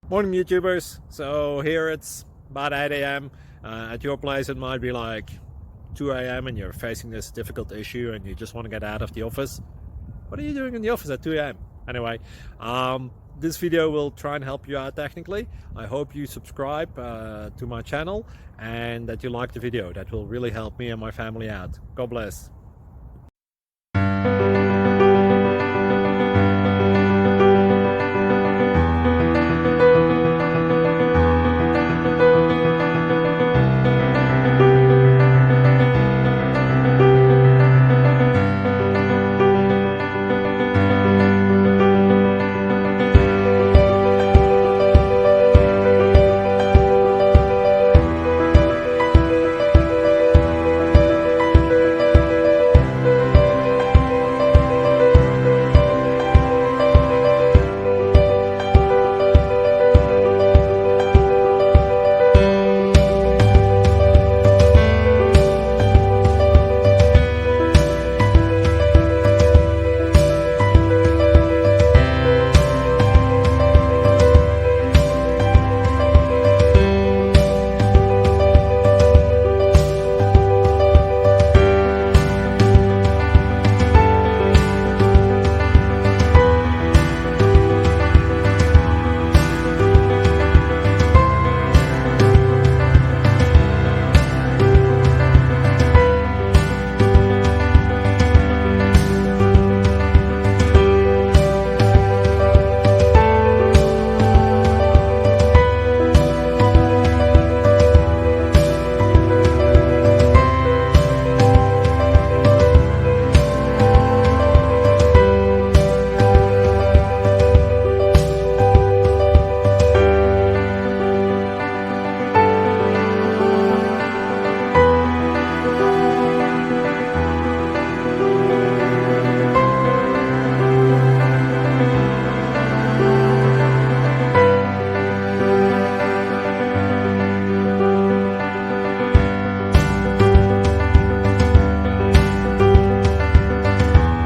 Morning YouTubers. So here it's about 8 a.m. At your place it might be like 2 a.m. and you're facing this difficult issue and you just want to get out of the office. What are you doing in the office at 2 a.m.? Anyway, this video will try and help you out technically. I hope you subscribe to my channel and that you like the video. That will really help me and my family out. God bless.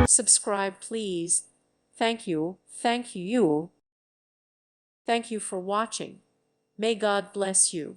Subscribe, please. Thank you. Thank you. Thank you for watching. May God bless you.